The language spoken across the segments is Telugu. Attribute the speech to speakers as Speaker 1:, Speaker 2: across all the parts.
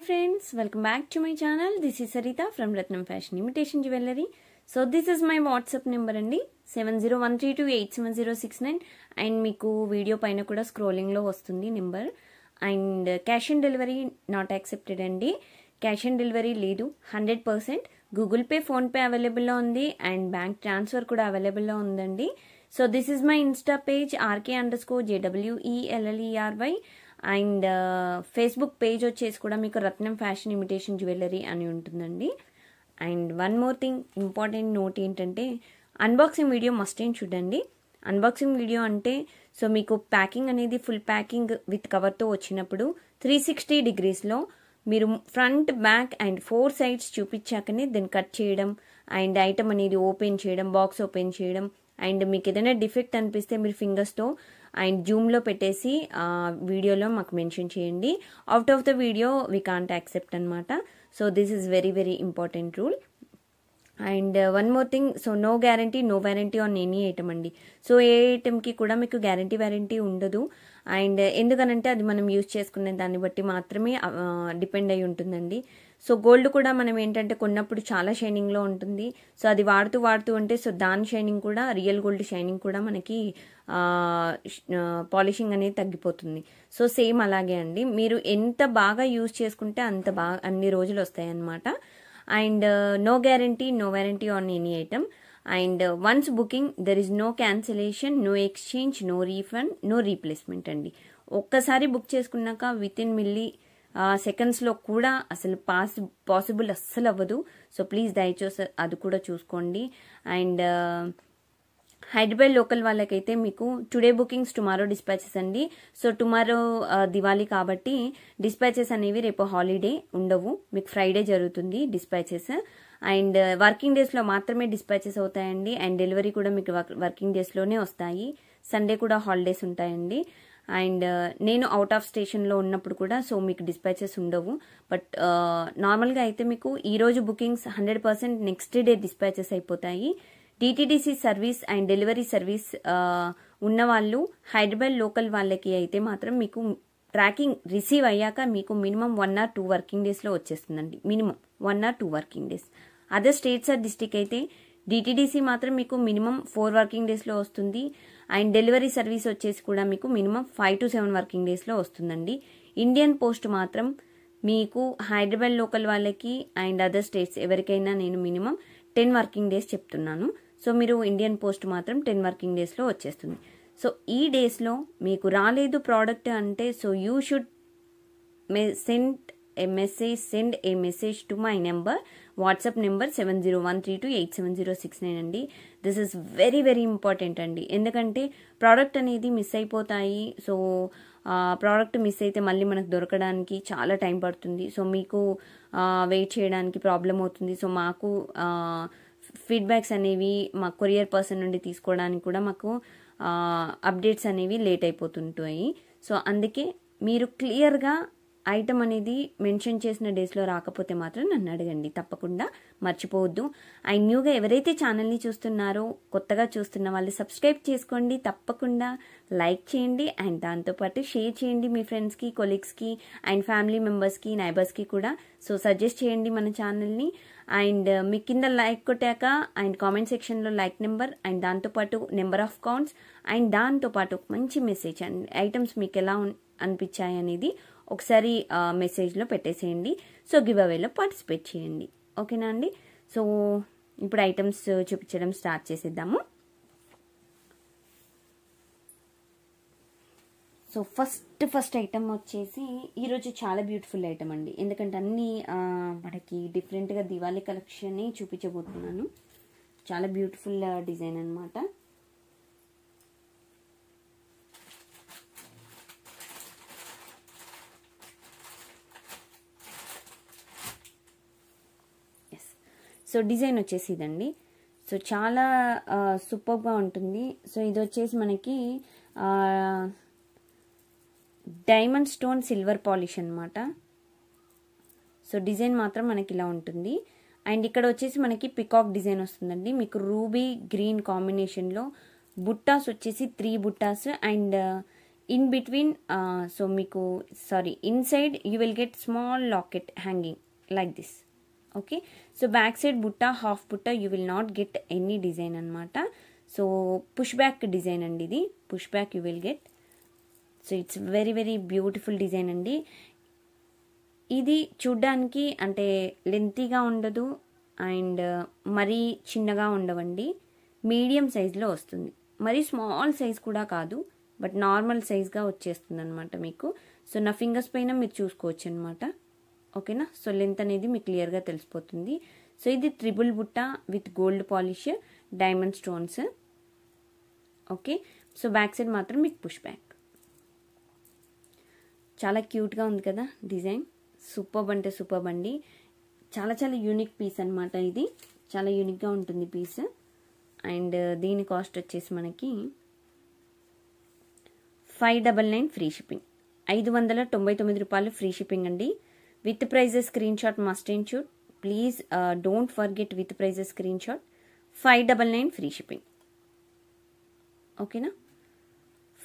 Speaker 1: Friends, welcome back to my channel. This is Sarita from Ratnam Fashion Imitation Jewellery. So this is my WhatsApp number andi 7013287069 and meeku video paina kuda scrolling lo vastundi number and cash on delivery not accepted andi. Cash on delivery ledu 100%. Google Pay, Phone Pay available lo undi and bank transfer kuda available lo undandi. So this is my Insta page RK_JWELLERY and Facebook page వచ్చేసి కూడా మీకు రత్నం ఫ్యాషన్ ఇమిటేషన్ జ్యువెలరీ అని ఉంటుందండి. And one more thing important note ఏంటంటే అన్బాక్సింగ్ వీడియో మస్ట్ ఏం చూడండి. అన్బాక్సింగ్ వీడియో అంటే సో మీకు ప్యాకింగ్ అనేది ఫుల్ ప్యాకింగ్ విత్ కవర్తో వచ్చినప్పుడు 360 degreesలో మీరు ఫ్రంట్ బ్యాక్ అండ్ 4 sides చూపించాకనే దాన్ని కట్ చేయడం అండ్ ఐటమ్ అనేది ఓపెన్ చేయడం, బాక్స్ ఓపెన్ చేయడం అండ్ మీకు ఏదైనా డిఫెక్ట్ అనిపిస్తే మీరు ఫింగర్స్తో అండ్ జూమ్లో పెట్టేసి వీడియోలో మాకు మెన్షన్ చేయండి. Out of the video we can't accept అనమాట. So this is very very important rule. And one more thing, so no guarantee no warranty on any item అండి. సో ఏ ఐటమ్కి కూడా మీకు గ్యారంటీ వ్యారంటీ ఉండదు. అండ్ ఎందుకనంటే అది మనం యూజ్ చేసుకునే దాన్ని బట్టి మాత్రమే డిపెండ్ అయి ఉంటుందండి. సో గోల్డ్ కూడా మనం ఏంటంటే కొన్నప్పుడు చాలా షైనింగ్లో ఉంటుంది. సో అది వాడుతూ ఉంటే సో దాని షైనింగ్ కూడా రియల్ గోల్డ్ షైనింగ్ కూడా మనకి పాలిషింగ్ అనేది తగ్గిపోతుంది. సో సేమ్ అలాగే అండి, మీరు ఎంత బాగా యూజ్ చేసుకుంటే అంత బాగా అన్ని రోజులు వస్తాయి అన్నమాట. And no guarantee no warranty on any item. And once booking there is no cancellation, no exchange, no refund, no replacement అండి. ఒక్కసారి బుక్ చేసుకున్నాక విత్ ఇన్ సెకండ్స్లో కూడా అసలు పాసిబుల్ అస్సలు అవ్వదు. సో ప్లీజ్ దయచేసి అది కూడా చూసుకోండి. అండ్ హైదరాబాద్ లోకల్ వాళ్ళకైతే మీకు టుడే బుకింగ్స్ టుమారో డిస్పాచెస్ అండి. సో టుమారో దివాళీ కాబట్టి డిస్పాచెస్ అనేవి రేపు హాలిడే ఉండవు, మీకు ఫ్రైడే జరుగుతుంది డిస్పాచెస్. అండ్ వర్కింగ్ డేస్లో మాత్రమే డిస్పాచెస్ అవుతాయండి. అండ్ డెలివరీ కూడా మీకు వర్కింగ్ డేస్లోనే వస్తాయి. సండే కూడా హాలిడేస్ ఉంటాయండి. అండ్ నేను అవుట్ ఆఫ్ స్టేషన్లో ఉన్నప్పుడు కూడా సో మీకు డిస్పాచెస్ ఉండవు. బట్ నార్మల్గా అయితే మీకు ఈరోజు బుకింగ్స్ 100% నెక్స్ట్ డే డిస్పాచెస్ అయిపోతాయి. DTDC service and delivery service ఉన్నవాళ్ళు హైదరాబాద్ లోకల్ వాళ్ళకి అయితే మాత్రం మీకు ట్రాకింగ్ రిసీవ్ అయ్యాక మీకు మినిమం 1 or 2 వర్కింగ్ డేస్లో వచ్చేస్తుందండి. Minimum 1 or 2 working days. Other states or district అయితే డిటిడిసి మాత్రం మీకు మినిమం 4 వర్కింగ్ డేస్లో వస్తుంది. అండ్ డెలివరీ సర్వీస్ వచ్చేసి కూడా మీకు మినిమం 5 to 7 వర్కింగ్ డేస్లో వస్తుందండి. ఇండియన్ పోస్ట్ మాత్రం మీకు హైదరాబాద్ లోకల్ వాళ్ళకి అండ్ అదర్ స్టేట్స్ ఎవరికైనా నేను మినిమం 10 వర్కింగ్ డేస్ చెప్తున్నాను. సో మీరు ఇండియన్ పోస్ట్ మాత్రం 10 వర్కింగ్ డేస్లో వచ్చేస్తుంది. సో ఈ డేస్లో మీకు రాలేదు ప్రోడక్ట్ అంటే so you should send A message to my number, WhatsApp number 7013287069 అండి. This is very very important అండి. ఎందుకంటే ప్రోడక్ట్ అనేది మిస్ అయిపోతాయి. సో ప్రోడక్ట్ మిస్ అయితే మళ్ళీ మనకు దొరకడానికి చాలా టైం పడుతుంది. సో మీకు వెయిట్ చేయడానికి ప్రాబ్లం అవుతుంది. సో మాకు ఫీడ్బ్యాక్స్ అనేవి మా కొరియర్ పర్సన్ నుండి తీసుకోవడానికి కూడా మాకు అప్డేట్స్ అనేవి లేట్ అయిపోతుంటాయి. సో అందుకే మీరు క్లియర్గా ఐటమ్ అనేది మెన్షన్ చేసిన డేస్లో రాకపోతే మాత్రం నన్ను అడగండి, తప్పకుండా మర్చిపోవద్దు. అండ్ న్యూగా ఎవరైతే ఛానల్ని చూస్తున్నారో కొత్తగా చూస్తున్న వాళ్ళు సబ్స్క్రైబ్ చేసుకోండి, తప్పకుండా లైక్ చేయండి అండ్ దాంతోపాటు షేర్ చేయండి మీ ఫ్రెండ్స్కి, కొలీగ్స్కి అండ్ ఫ్యామిలీ మెంబర్స్కి, నైబర్స్కి కూడా. సో సజెస్ట్ చేయండి మన ఛానల్ని. అండ్ మీ కింద లైక్ కొట్టాక అండ్ కామెంట్ సెక్షన్లో లైక్ నెంబర్ అండ్ దాంతోపాటు నెంబర్ ఆఫ్ కౌంట్స్ అండ్ దాంతోపాటు మంచి మెసేజ్ అండ్ ఐటమ్స్ మీకు ఎలా అనిపించాయి అనేది ఒకసారి మెసేజ్లో పెట్టేసేయండి. సో గివ్ అవేలో పార్టిసిపేట్ చేయండి, ఓకేనా అండి. సో ఇప్పుడు ఐటమ్స్ చూపించడం స్టార్ట్ చేసేద్దాము. సో ఫస్ట్ ఐటమ్ వచ్చేసి ఈరోజు చాలా బ్యూటిఫుల్ ఐటమ్ అండి. ఎందుకంటే అన్నీ మనకి డిఫరెంట్గా దివాళీ కలెక్షన్ని చూపించబోతున్నాను. చాలా బ్యూటిఫుల్ డిజైన్ అనమాట. సో డిజైన్ వచ్చేసి ఇదండి. సో చాలా సూపర్గా ఉంటుంది. సో ఇది వచ్చేసి మనకి డైమండ్ స్టోన్ సిల్వర్ పాలిష్ అనమాట. సో డిజైన్ మాత్రం మనకి ఇలా ఉంటుంది. అండ్ ఇక్కడ వచ్చేసి మనకి పికాక్ డిజైన్ వస్తుందండి. మీకు రూబీ గ్రీన్ కాంబినేషన్లో బుట్టాస్ వచ్చేసి 3 బుట్టాస్ అండ్ ఇన్ బిట్వీన్ సో మీకు inside you will get small locket hanging like this. Okay, so back side బుట్ట, హాఫ్ బుట్ట you will not get any design అనమాట. సో పుష్ బ్యాక్ డిజైన్ అండి ఇది, push back you will get. So it's very very beautiful design అండి. ఇది చూడ్డానికి అంటే లెంతీగా ఉండదు అండ్ మరీ చిన్నగా ఉండవండి, మీడియం సైజులో వస్తుంది. మరీ స్మాల్ సైజ్ కూడా కాదు, బట్ నార్మల్ సైజ్గా వచ్చేస్తుంది అనమాట మీకు. సో నా ఫింగర్స్ పైన మీరు చూసుకోవచ్చు అనమాట. ఓకేనా, సో లెంత్ అనేది మీకు క్లియర్గా తెలిసిపోతుంది. సో ఇది త్రిబుల్ బుట్ట with gold polish, diamond stones. Okay, so back side మాత్రం మీకు పుష్ బ్యాక్. చాలా క్యూట్గా ఉంది కదా డిజైన్, సూపర్బ్ అంటే సూపర్బ్ అండి. చాలా చాలా యూనిక్ పీస్ అనమాట ఇది, చాలా యూనిక్గా ఉంటుంది పీస్. అండ్ దీని కాస్ట్ వచ్చేసి మనకి 599 ఫ్రీ షిప్పింగ్, 599 రూపాయలు ఫ్రీ షిప్పింగ్ అండి. With prices screen shot must and shoot, please don't forget with prices screen shot. 599 free shipping. ఓకేనా,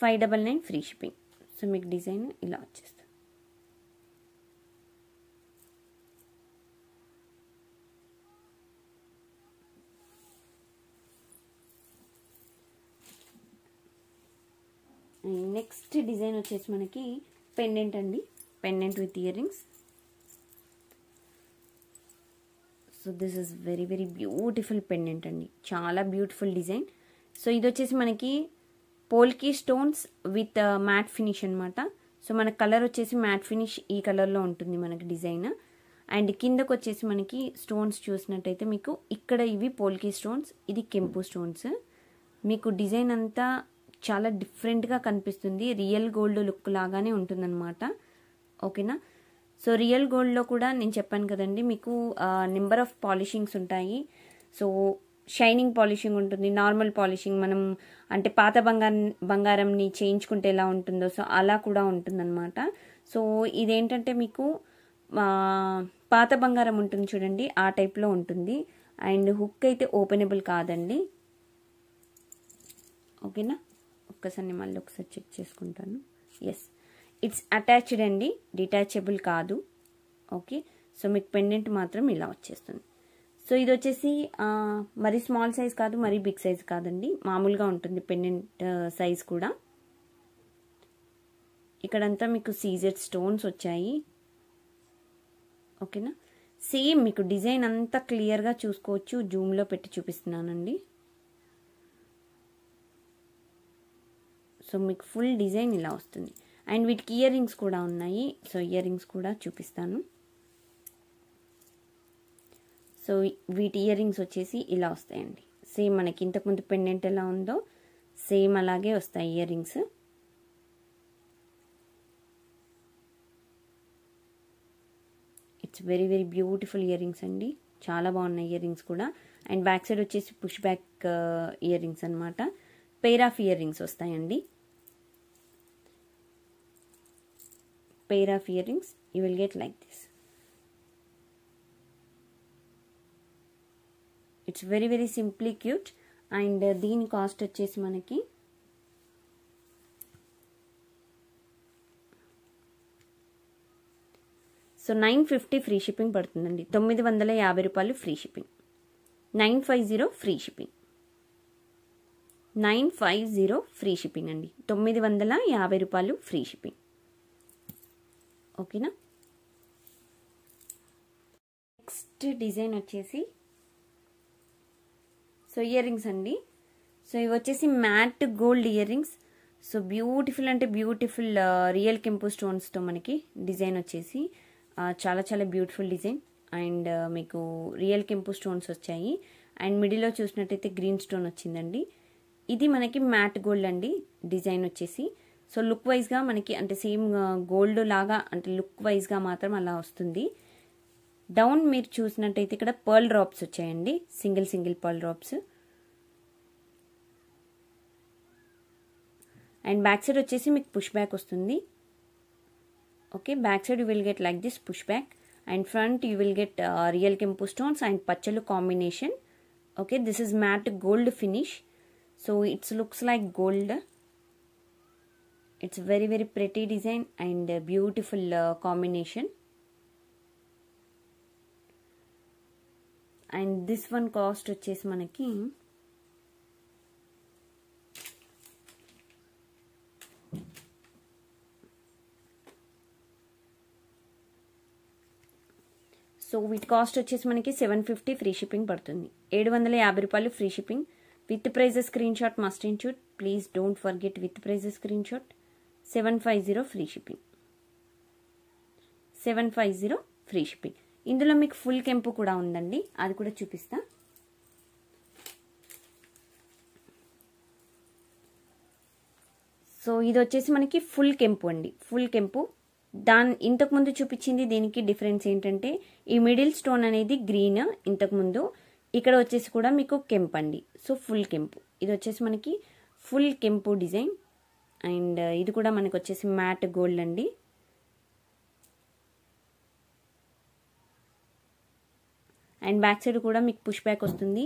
Speaker 1: 599 ఫ్రీ షిప్పింగ్. సో మీకు డిజైన్ ఇలా వచ్చేస్తుంది. నెక్స్ట్ డిజైన్ వచ్చేసి మనకి పెండెంట్ అండి, pendant with earrings. So this is very very beautiful pendant అండి, చాలా బ్యూటిఫుల్ డిజైన్. సో ఇది వచ్చేసి మనకి polki stones with matte finish అనమాట. సో మన కలర్ వచ్చేసి మ్యాట్ ఫినిష్ ఈ కలర్లో ఉంటుంది మనకి డిజైన్. అండ్ కిందకు వచ్చేసి మనకి స్టోన్స్ చూసినట్టయితే మీకు ఇక్కడ ఇవి పోల్కీ స్టోన్స్, ఇది కెంపు స్టోన్స్. మీకు డిజైన్ అంతా చాలా డిఫరెంట్గా కనిపిస్తుంది, రియల్ గోల్డ్ లుక్ లాగానే ఉంటుందన్నమాట. ఓకేనా, సో రియల్ గోల్డ్లో కూడా నేను చెప్పాను కదండి మీకు నెంబర్ ఆఫ్ పాలిషింగ్స్ ఉంటాయి. సో షైనింగ్ పాలిషింగ్ ఉంటుంది, నార్మల్ పాలిషింగ్ మనం అంటే పాత బంగారంని చేయించుకుంటే ఎలా ఉంటుందో సో అలా కూడా ఉంటుందన్నమాట. సో ఇదేంటంటే మీకు పాత బంగారం ఉంటుంది చూడండి, ఆ టైప్లో ఉంటుంది. అండ్ హుక్ అయితే ఓపెనబుల్ కాదండి. ఓకేనా, ఒక్కసారి మళ్ళీ ఒకసారి చెక్ చేసుకుంటాను. ఎస్, ఇట్స్ అటాచ్డ్ అండి, డిటాచబుల్ కాదు. ఓకే, సో మీకు పెండెంట్ మాత్రం ఇలా వచ్చేస్తుంది. సో ఇది వచ్చేసి మరీ స్మాల్ సైజ్ కాదు, మరీ బిగ్ సైజ్ కాదండి, మామూలుగా ఉంటుంది పెండెంట్ సైజ్ కూడా. ఇక్కడంతా మీకు సీజెడ్ స్టోన్స్ వచ్చాయి. ఓకేనా, సేమ్ మీకు డిజైన్ అంతా క్లియర్గా చూసుకోవచ్చు, జూమ్లో పెట్టి చూపిస్తున్నానండి. సో మీకు ఫుల్ డిజైన్ ఇలా వస్తుంది. అండ్ వీటికి ఇయర్ రింగ్స్ కూడా ఉన్నాయి, సో ఇయర్ రింగ్స్ కూడా చూపిస్తాను. సో వీటి ఇయర్ రింగ్స్ వచ్చేసి ఇలా వస్తాయండి, సేమ్ మనకి ఇంతకుముందు పెండెంట్ ఎలా ఉందో సేమ్ అలాగే వస్తాయి ear rings. It's very very beautiful ear rings అండి, చాలా బాగున్నాయి ఇయర్ రింగ్స్ కూడా. అండ్ బ్యాక్ సైడ్ వచ్చేసి పుష్ బ్యాక్ ఇయర్ రింగ్స్ అనమాట, పెయిర్ ఆఫ్ ఇయర్ రింగ్స్ వస్తాయండి. pair of earrings you will get like this. It's very very simply cute. And దీని కాస్ట్ వచ్చేసి మనకి సో 950 ఫ్రీ షిప్పింగ్ పడుతుందండి, 950 రూపాయలు free shipping, 950 free shipping, 950 free shipping అండి, 950 రూపాయలు ఫ్రీ షిప్పింగ్. ఓకేనా, నెక్స్ట్ డిజైన్ వచ్చేసి సో ఇయర్ రింగ్స్ అండి. సో ఇవి వచ్చేసి matte gold ear rings. So beautiful అంటే బ్యూటిఫుల్ రియల్ కెంపు స్టోన్స్తో మనకి డిజైన్ వచ్చేసి చాలా చాలా బ్యూటిఫుల్ డిజైన్. అండ్ మీకు రియల్ కెంపు స్టోన్స్ వచ్చాయి. అండ్ మిడిల్లో చూసినట్టయితే గ్రీన్ స్టోన్ వచ్చిందండి. ఇది మనకి మ్యాట్ గోల్డ్ అండి డిజైన్ వచ్చేసి. సో లుక్ వైజ్గా మనకి అంటే సేమ్ గోల్డ్ లాగా అంటే లుక్ వైజ్గా మాత్రం అలా వస్తుంది. డౌన్ మీరు చూసినట్టయితే ఇక్కడ పర్ల్ డ్రాప్స్ వచ్చాయండి, single single pearl drops. And back side వచ్చేసి మీకు పుష్ బ్యాక్ వస్తుంది. Okay, back side you will get like this push back. And front you will get real కెంపు స్టోన్స్ అండ్ పచ్చలు combination. Okay, this is matte gold finish. So it's looks like gold. It's very very pretty design and beautiful combination. And this one cost వచ్చేసి మనకి సో వీటి కాస్ట్ వచ్చేసి మనకి 750 ఫ్రీ షిప్పింగ్ పడుతుంది. 750 రూపాయలు free shipping. With prices screen shot must in shoot. Please don't forget with prices screen shot. 750 free shipping. 750 free shipping. ఇందులో మీకు ఫుల్ కెంపు కూడా ఉందండి, అది కూడా చూపిస్తా. సో ఇది వచ్చేసి మనకి ఫుల్ కెంపు అండి, ఫుల్ కెంపు. ఇంతకుముందు చూపించింది దీనికి డిఫరెన్స్ ఏంటంటే ఈ మిడిల్ స్టోన్ అనేది గ్రీన్, ఇంతకుముందు ఇక్కడ వచ్చేసి కూడా మీకు కెంపు అండి. సో ఫుల్ కెంపు. ఇది వచ్చేసి మనకి ఫుల్ కెంపు డిజైన్. అండ్ ఇది కూడా మనకి వచ్చేసి మ్యాట్ గోల్డ్ అండి. అండ్ బ్యాక్ సైడ్ కూడా మీకు పుష్ బ్యాక్ వస్తుంది.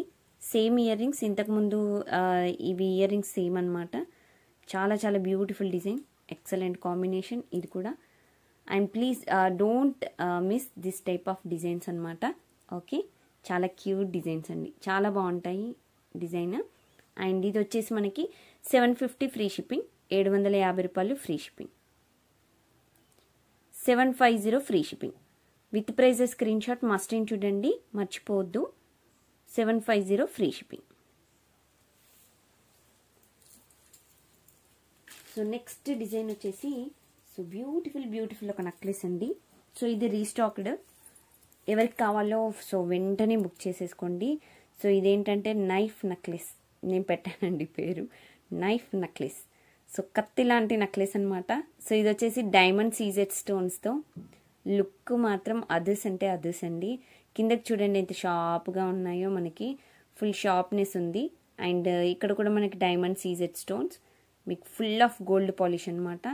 Speaker 1: సేమ్ ఇయర్ రింగ్స్, ఇంతకుముందు ఇవి ఇయర్ రింగ్స్ సేమ్ అనమాట. చాలా చాలా బ్యూటిఫుల్ డిజైన్, ఎక్సలెంట్ కాంబినేషన్ ఇది కూడా. And please don't miss this type of designs అనమాట. ఓకే, చాలా క్యూట్ డిజైన్స్ అండి, చాలా బాగుంటాయి డిజైన్. అండ్ ఇది వచ్చేసి మనకి 750 ఫ్రీ షిప్పింగ్. 750 రూపాయలు free shipping. 750 free shipping. With prices screen shot must in చూడండి, మర్చిపోవద్దు. 750 free shipping. So next design వచ్చేసి సో బ్యూటిఫుల్ ఒక నెక్లెస్ అండి. సో ఇది రీస్టాక్డ్, ఎవరికి కావాలో సో వెంటనే బుక్ చేసేసుకోండి. సో ఇదేంటంటే నైఫ్ నెక్లెస్, నేను పెట్టానండి పేరు నైఫ్ నెక్లెస్. సో కత్తి లాంటి నెక్లెస్ అనమాట. సో ఇది వచ్చేసి డైమండ్ సీజెడ్ స్టోన్స్తో. లుక్ మాత్రం అదర్స్ అంటే అదర్స్ అండి. కిందకి చూడండి ఎంత షార్ప్గా ఉన్నాయో, మనకి ఫుల్ షార్ప్నెస్ ఉంది. అండ్ ఇక్కడ కూడా మనకి డైమండ్ సీజెడ్ స్టోన్స్, మీకు ఫుల్ ఆఫ్ గోల్డ్ పాలిష్ అనమాట.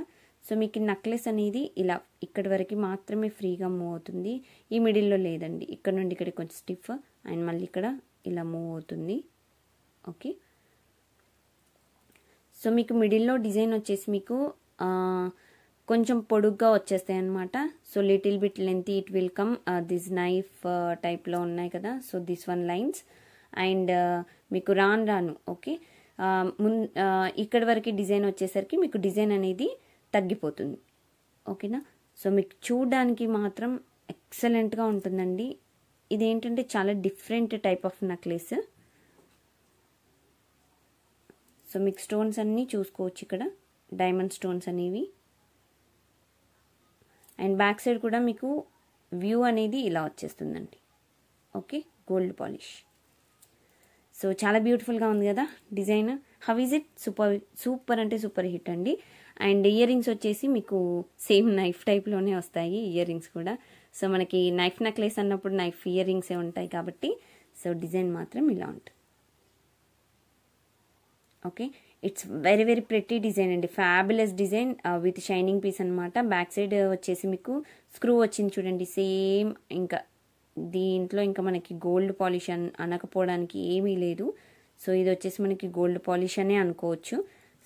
Speaker 1: సో మీకు నెక్లెస్ అనేది ఇలా ఇక్కడి వరకు మాత్రమే ఫ్రీగా మూవ్ అవుతుంది, ఈ మిడిల్లో లేదండి. ఇక్కడ నుండి ఇక్కడ కొంచెం స్టిఫ్ అండ్ మళ్ళీ ఇక్కడ ఇలా మూవ్ అవుతుంది. ఓకే, సో మీకు మిడిల్లో డిజైన్ వచ్చేసి మీకు కొంచెం పొడుగ్గా వచ్చేస్తాయి అనమాట. So little bit length it will come. This knife టైప్లో ఉన్నాయి కదా, so this one lines. And మీకు రాను ఓకే ఇక్కడి వరకు డిజైన్ వచ్చేసరికి మీకు డిజైన్ అనేది తగ్గిపోతుంది. ఓకేనా, సో మీకు చూడడానికి మాత్రం ఎక్సలెంట్గా ఉంటుందండి. ఇదేంటంటే చాలా different type of necklace. So మీకు స్టోన్స్ అన్నీ చూసుకోవచ్చు, ఇక్కడ డైమండ్ స్టోన్స్ అనేవి. అండ్ బ్యాక్ సైడ్ కూడా మీకు వ్యూ అనేది ఇలా వచ్చేస్తుందండి. Okay, gold polish. సో చాలా బ్యూటిఫుల్గా ఉంది కదా design. How is it? Super అంటే సూపర్ హిట్ అండి. అండ్ ఇయర్ రింగ్స్ వచ్చేసి మీకు సేమ్ నైఫ్ టైప్లోనే వస్తాయి ఇయర్ రింగ్స్ కూడా. సో మనకి నైఫ్ నెక్లెస్ అన్నప్పుడు నైఫ్ ఇయర్ రింగ్సే ఉంటాయి కాబట్టి సో డిజైన్ మాత్రం ఇలా ఉంటుంది. Okay, it's very very pretty design అండి, fabulous design with shining piece అనమాట. బ్యాక్ సైడ్ వచ్చేసి మీకు స్క్రూ వచ్చింది చూడండి సేమ్. ఇంకా దీంట్లో ఇంకా మనకి గోల్డ్ పాలిష్ అనకపోవడానికి ఏమీ లేదు. సో ఇది వచ్చేసి మనకి గోల్డ్ పాలిష్ అనే అనుకోవచ్చు,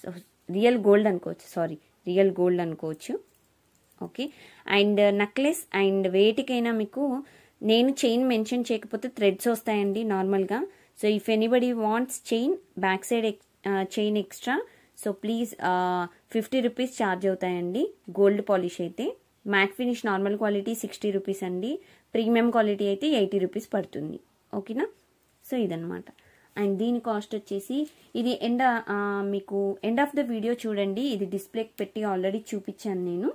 Speaker 1: సో రియల్ గోల్డ్ అనుకోవచ్చు. ఓకే, అండ్ నెక్లెస్ అండ్ వేటికైనా మీకు నేను చైన్ మెన్షన్ చేయకపోతే థ్రెడ్స్ వస్తాయండి నార్మల్గా. So if anybody wants chain, back side chain extra, so please 50 rupees charge అవుతాయండి. గోల్డ్ పాలిష్ అయితే matte finish normal quality 60 rupees అండి, ప్రీమియం క్వాలిటీ అయితే 80 రూపీస్ పడుతుంది. ఓకేనా, సో ఇదనమాట. అండ్ దీని కాస్ట్ వచ్చేసి ఇది మీకు ఎండ్ ఆఫ్ ద వీడియో చూడండి, ఇది డిస్ప్లేకి పెట్టి ఆల్రెడీ చూపించాను నేను.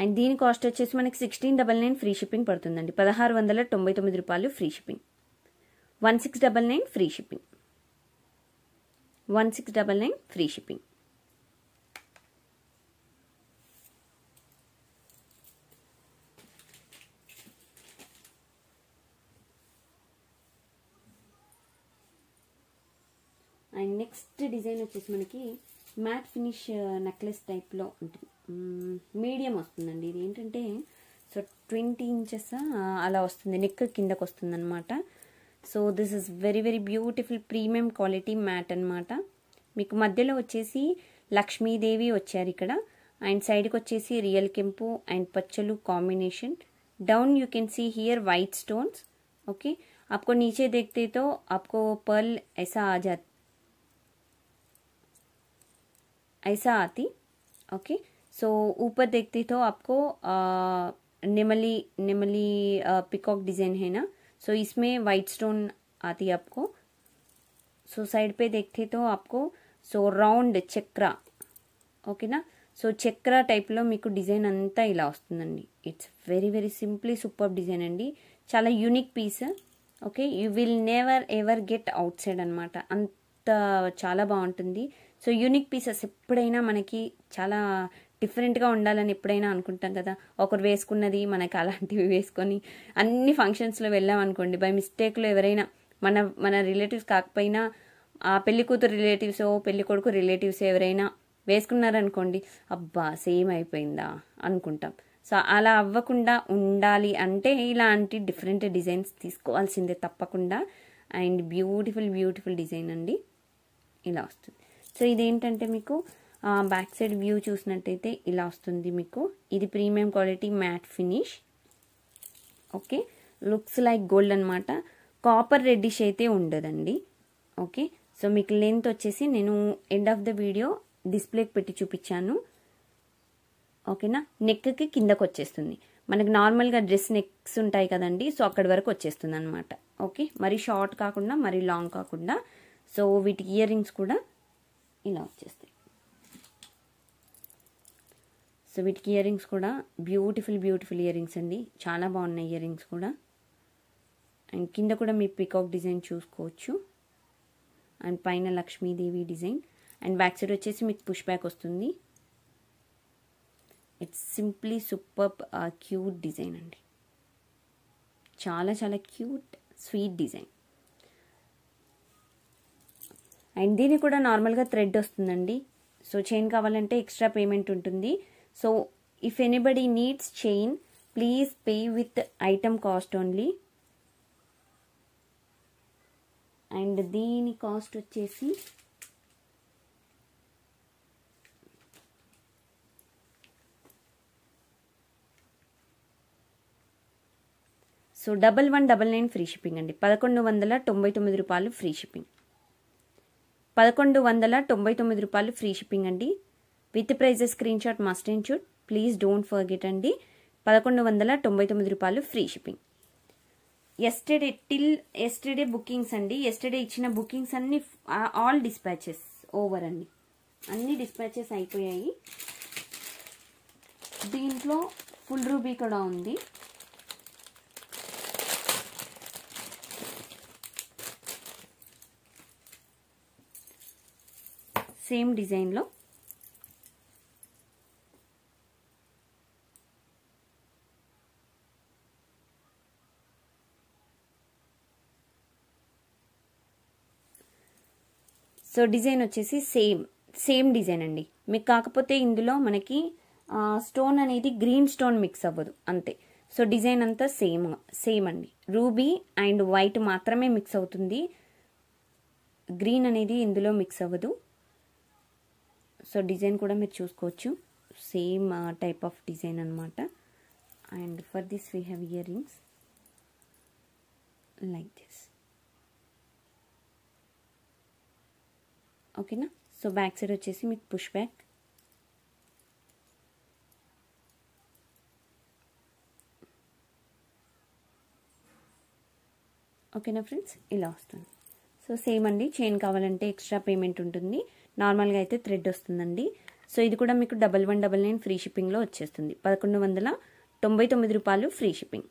Speaker 1: అండ్ దీని కాస్ట్ వచ్చేసి మనకి 1699 ఫ్రీ షిప్పింగ్ పడుతుందండి. 1699 రూపాయలు free shipping. 1699 free shipping. 1699 free shipping. And next design వచ్చేసి మనకి మ్యాట్ ఫినిష్ నెక్లెస్ టైప్లో ఉంటుంది, మీడియం వస్తుందండి. ఇది ఏంటంటే సో 20 ఇంచెస్ అలా వస్తుంది, నెక్ కిందకు వస్తుంది అనమాట. So this is very very beautiful premium quality matte అనమాట. మీకు మధ్యలో వచ్చేసి లక్ష్మీదేవి వచ్చారు ఇక్కడ, అండ్ సైడ్కి వచ్చేసి రియల్ కెంపు అండ్ పచ్చలు combination. Down you can see here white stones. Okay, आपको नीचे देखते तो आपको पर्ल ऐसा आ जाती, ऐसा आती. ओके, सो ऊपर देखते तो आपको निमली निमली पिकॉक डिजाइन है ना, सो इसमें वाइट स्टोन आती है आपको. सो साइड पे देखते तो आपको सो राउंड चक्रा, ఓకే నా. సో చక్ర టైప్లో మీకు డిజైన్ అంతా ఇలా వస్తుందండి. It's very very simply super design అండి, చాలా unique piece. Okay, you will never ever get outside అనమాట, అంత చాలా బాగుంటుంది. సో యూనిక్ పీసెస్ ఎప్పుడైనా మనకి చాలా డిఫరెంట్గా ఉండాలని ఎప్పుడైనా అనుకుంటాం కదా, ఒకరు వేసుకున్నది మనకి అలాంటివి వేసుకొని అన్ని ఫంక్షన్స్లో వెళ్ళాం అనుకోండి, బై మిస్టేక్లో ఎవరైనా మన రిలేటివ్స్ కాకపోయినా ఆ పెళ్లి కూతురు రిలేటివ్స్ పెళ్లి కొడుకు రిలేటివ్స్ ఎవరైనా వేసుకున్నారనుకోండి, అబ్బా సేమ్ అయిపోయిందా అనుకుంటాం. సో అలా అవ్వకుండా ఉండాలి అంటే ఇలాంటి డిఫరెంట్ డిజైన్స్ తీసుకోవాల్సిందే తప్పకుండా. అండ్ బ్యూటిఫుల్ బ్యూటిఫుల్ డిజైన్ అండి, ఇలా వస్తుంది. సో ఇదేంటంటే మీకు బ్యాక్ సైడ్ వ్యూ చూసినట్టయితే ఇలా వస్తుంది మీకు. ఇది premium quality matte finish. Okay, looks like gold అనమాట. కాపర్ రెడ్డిష్ అయితే ఉండదండి. ఓకే, సో మీకు లెంత్ వచ్చేసి నేను ఎండ్ ఆఫ్ ద వీడియో డిస్ప్లేకి పెట్టి చూపించాను. ఓకేనా, నెక్కి కిందకు వచ్చేస్తుంది మనకి. నార్మల్గా డ్రెస్ నెక్స్ ఉంటాయి కదండి, సో అక్కడి వరకు వచ్చేస్తుంది అనమాట. ఓకే, మరి షార్ట్ కాకుండా మరి లాంగ్ కాకుండా. సో వీటికి ఇయర్ రింగ్స్ కూడా ఇలా వచ్చేస్తాయి. సో వీటికి ఇయర్ రింగ్స్ కూడా బ్యూటిఫుల్ బ్యూటిఫుల్ ఇయర్ రింగ్స్ అండి, చాలా బాగున్నాయి ఇయర్ రింగ్స్ కూడా. అండ్ కింద కూడా మీ పికాక్ డిజైన్ చూసుకోవచ్చు. అండ్ పైన Lakshmidevi design. And back side వచ్చేసి మీకు పుష్ బ్యాక్ వస్తుంది. It's simply super cute design అండి, చాలా చాలా క్యూట్ స్వీట్ డిజైన్. అండ్ దీని కూడా నార్మల్గా థ్రెడ్ వస్తుందండి. సో చైన్ కావాలంటే ఎక్స్ట్రా పేమెంట్ ఉంటుంది. So if anybody needs chain, please pay with item cost only. And దీని కాస్ట్ వచ్చేసి సో 1199 ఫ్రీ షిప్పింగ్ అండి. 1199 రూపాయలు ఫ్రీ షిప్పింగ్. 1199 రూపాయలు ఫ్రీ షిప్పింగ్ అండి. With prices screen shot must and should, please don't forget అండి. 1199 రూపాయలు ఫ్రీ షిప్పింగ్. ఎస్టర్డే బుకింగ్స్ అండి. ఎస్టర్డే ఇచ్చిన బుకింగ్స్ అన్ని ఆల్ డిస్పాచెస్ ఓవర్ అండి, అన్ని డిస్పాచెస్ అయిపోయాయి. దీంట్లో ఫుల్ రూబీ కూడా ఉంది. సేమ్ డిజైన్లో సో డిజైన్ వచ్చేసి సేమ్ డిజైన్ అండి మీకు. కాకపోతే ఇందులో మనకి స్టోన్ అనేది గ్రీన్ స్టోన్ మిక్స్ అవ్వదు అంతే. సో డిజైన్ అంతా సేమ్ అండి. రూబీ అండ్ వైట్ మాత్రమే మిక్స్ అవుతుంది, గ్రీన్ అనేది ఇందులో మిక్స్ అవ్వదు. సో డిజైన్ కూడా మీరు చూసుకోవచ్చు, సేమ్ టైప్ ఆఫ్ డిజైన్ అనమాట. And for this we have ear rings like this. ఓకేనా. సో బ్యాక్ సైడ్ వచ్చేసి మీకు పుష్ బ్యాక్. ఓకేనా ఫ్రెండ్స్, ఇలా వస్తుంది. సో సేమ్ అండి, చైన్ కావాలంటే ఎక్స్ట్రా పేమెంట్ ఉంటుంది, నార్మల్గా అయితే థ్రెడ్ వస్తుందండి. సో ఇది కూడా మీకు 1199 ఫ్రీ షిప్పింగ్లో వచ్చేస్తుంది. 1199 రూపాయలు ఫ్రీ షిప్పింగ్.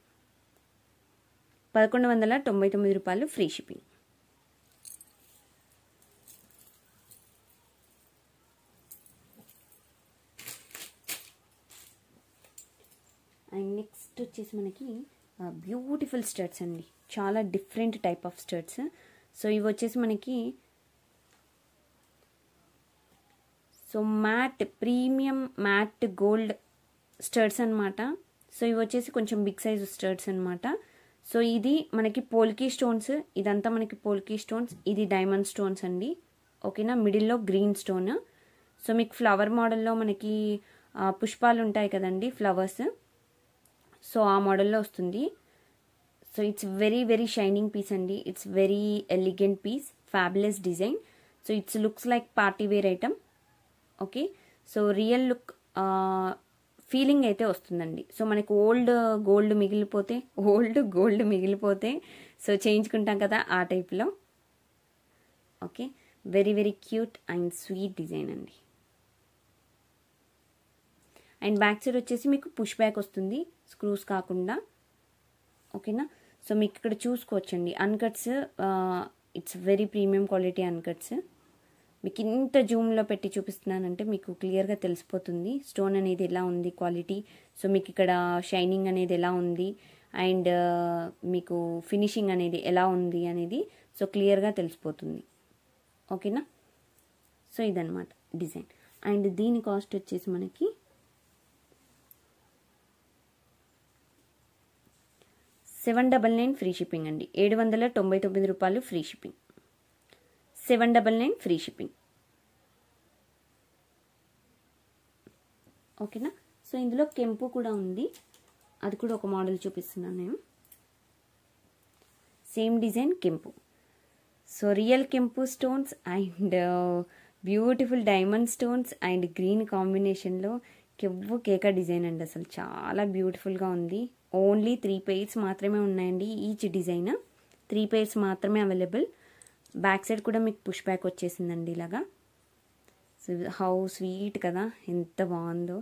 Speaker 1: 1199 రూపాయలు ఫ్రీ షిప్పింగ్. అండ్ నెక్స్ట్ వచ్చేసి మనకి బ్యూటిఫుల్ స్టడ్స్ అండి, చాలా different type of studs. So ఇవి వచ్చేసి మనకి so premium matte gold studs అనమాట. సో ఇవి వచ్చేసి కొంచెం బిగ్ సైజ్ స్టడ్స్ అనమాట. సో ఇది మనకి పోల్కీ స్టోన్స్, ఇదంతా మనకి పోల్కీ స్టోన్స్, ఇది డైమండ్ స్టోన్స్ అండి. ఓకేనా, మిడిల్లో గ్రీన్ స్టోన్. సో మీకు ఫ్లవర్ మోడల్లో మనకి పుష్పాలు ఉంటాయి కదండి, ఫ్లవర్స్, సో ఆ మోడల్లో వస్తుంది. So it's very very shining piece అండి. It's very elegant piece, fabulous design. So it's looks like party wear item. Okay, so real look feeling అయితే వస్తుందండి. సో మనకి ఓల్డ్ గోల్డ్ మిగిలిపోతే సో చేయించుకుంటాం కదా, ఆ టైప్లో. Okay, very very cute and sweet design అండి. అండ్ బ్యాక్ సైడ్ వచ్చేసి మీకు పుష్ బ్యాక్ వస్తుంది, స్క్రూస్ కాకుండా. ఓకేనా, సో మీకు ఇక్కడ చూసుకోవచ్చండి అన్కట్స్. It's very premium quality అన్కట్స్. మీకు ఇంత జూమ్లో పెట్టి చూపిస్తున్నానంటే మీకు క్లియర్గా తెలిసిపోతుంది స్టోన్ అనేది ఎలా ఉంది, క్వాలిటీ. సో మీకు ఇక్కడ షైనింగ్ అనేది ఎలా ఉంది అండ్ మీకు ఫినిషింగ్ అనేది ఎలా ఉంది అనేది సో క్లియర్గా తెలిసిపోతుంది. ఓకేనా, సో ఇదన్నమాట డిజైన్. అండ్ దీని కాస్ట్ వచ్చేసి మనకి 799 ఫ్రీ షిప్పింగ్ అండి. 799 రూపాయలు ఫ్రీ షిప్పింగ్. 799 free shipping. ఓకేనా, సో ఇందులో కెంపు కూడా ఉంది, అది కూడా ఒక మోడల్ చూపిస్తున్నాను నేను. సేమ్ డిజైన్ కెంపు. సో రియల్ కెంపు stones and beautiful diamond stones and green కాంబినేషన్లో కెవ్వు కేక డిజైన్ అండి. అసలు చాలా బ్యూటిఫుల్గా ఉంది. ఓన్లీ 3 pairs మాత్రమే ఉన్నాయండి. ఈచ్ డిజైన్ 3 pairs మాత్రమే అవైలబుల్. బ్యాక్ సైడ్ కూడా మీకు పుష్ బ్యాక్ వచ్చేసిందండి ఇలాగా. సో హౌ స్వీట్ కదా, ఎంత బాగుందో.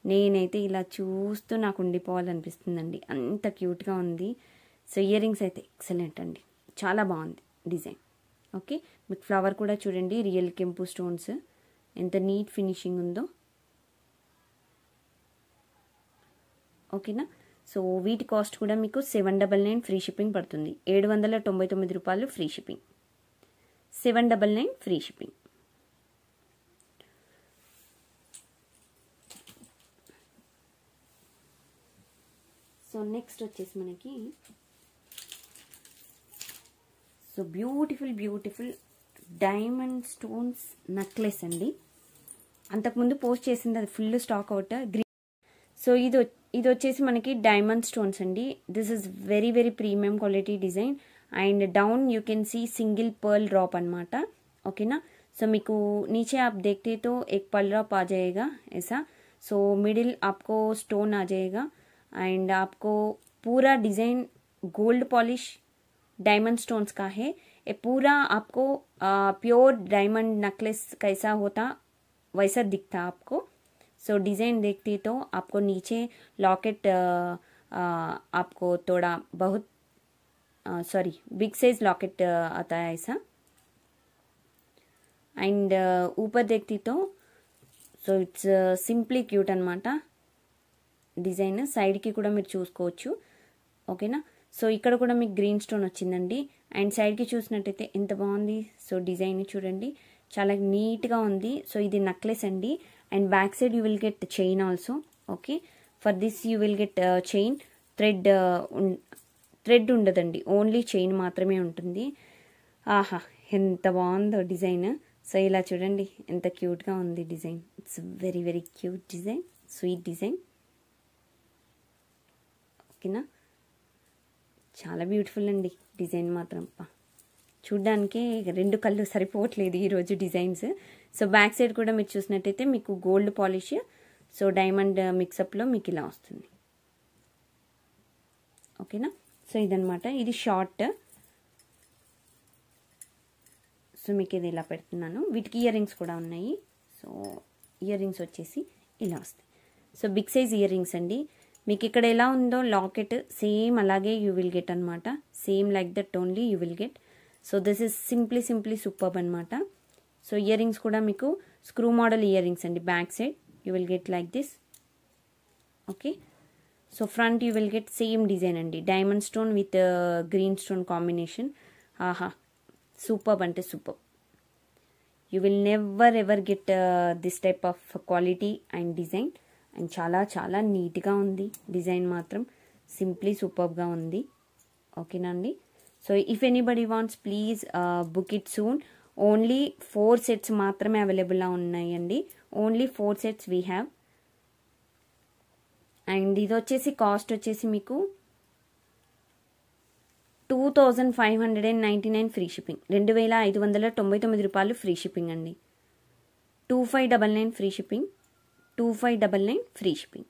Speaker 1: నేనైతే ఇలా చూస్తూ నాకు ఉండిపోవాలనిపిస్తుందండి, అంత క్యూట్గా ఉంది. సో ఇయర్ రింగ్స్ అయితే ఎక్సలెంట్ అండి, చాలా బాగుంది డిజైన్. ఓకే, మీకు ఫ్లవర్ కూడా చూడండి, రియల్ కెంపు స్టోన్స్, ఎంత నీట్ ఫినిషింగ్ ఉందో. ఓకేనా, సో వీటి కాస్ట్ కూడా మీకు 799 ఫ్రీ షిప్పింగ్ పడుతుంది. 799 రూపాయలు free shipping. 799 free shipping. So next వచ్చేసి మనకి so beautiful diamond stones necklace అండి. అంతకుముందు పోస్ట్ చేసింది, అది ఫుల్ స్టాక్ అవుట్. గ్రీన్. సో ఇది వచ్చేసి మనకి డైమండ్ స్టోన్స్ అండి. This is very very premium quality design and down you can see single pearl drop అనమాట. ఓకేనా, సో మీకు नीचे आप देखते तो एक पर्ल ड्रॉप आ जाएगा ऐसा. सो मिडिल आपको स्टोन आ जाएगा एंड आपको पूरा design gold polish diamond stones का है. ये पूरा आपको प्योर डायमंड नेकलेस कैसा होता वैसा दिखता आपको. सो डिज़ाइन देखते तो आपको नीचे लॉकेट आपको थोड़ा बहुत बिग साइज लॉकेट आता है ऐसा. एंड ऊपर देखती तो సో ఇట్స్ సింప్లీ క్యూట్ అనమాట డిజైన్. సైడ్కి కూడా మీరు చూసుకోవచ్చు. ఓకేనా, సో ఇక్కడ కూడా మీకు గ్రీన్ స్టోన్ వచ్చిందండి. అండ్ సైడ్కి చూసినట్టయితే ఎంత బాగుంది. సో డిజైన్ చూడండి, చాలా నీట్గా ఉంది. సో ఇది నెక్లెస్ అండి. And back side you will get chain also. Okay, for this you will get chain. Thread ఉండదండి, ఓన్లీ చైన్ మాత్రమే ఉంటుంది. ఆహా, ఎంత బాగుందో డిజైన్. సో ఇలా చూడండి, ఎంత క్యూట్గా ఉంది design. It's very very cute design, sweet design. ఓకేనా, చాలా బ్యూటిఫుల్ అండి డిజైన్ మాత్రం. చూడ్డానికి 2 కళ్ళు సరిపోవట్లేదు ఈరోజు డిజైన్స్. సో బ్యాక్ సైడ్ కూడా మీరు చూసినట్టయితే మీకు గోల్డ్ పాలిష్, సో డైమండ్ మిక్సప్లో మీకు ఇలా వస్తుంది. ఓకేనా, సో ఇదనమాట. ఇది షార్ట్. సో మీకు ఇది ఇలా పెడుతున్నాను. వీటికి ఇయర్ రింగ్స్ కూడా ఉన్నాయి. సో ఇయర్ రింగ్స్ వచ్చేసి ఇలా వస్తాయి. So big size ear rings అండి. మీకు ఇక్కడ ఎలా ఉందో లాకెట్ సేమ్ అలాగే యూ విల్ గెట్ అనమాట. Same like that only you will get. So this is simply superb అనమాట. సో ఇయర్ రింగ్స్ కూడా మీకు స్క్రూ మోడల్ ఇయర్ రింగ్స్ అండి. Back side you will get like this. Okay, so front you will get same design అండి. Diamond stone with green stone combination. ఆహా, సూపర్బ్ అంటే superb. You will never ever get this type of quality and design. And చాలా చాలా నీట్గా ఉంది డిజైన్ మాత్రం. సింప్లీ సూపర్బ్గా ఉంది. ఓకేనా అండి. So if anybody wants please book it soon. Only 4 sets మాత్రమే అవైలబుల్గా ఉన్నాయండి. Only 4 sets we have. And ఇది వచ్చేసి కాస్ట్ వచ్చేసి మీకు 2599 ఫ్రీ షిప్పింగ్. 2599 రూపాయలు ఫ్రీ షిప్పింగ్ అండి. 2599 free shipping. 2599 free shipping.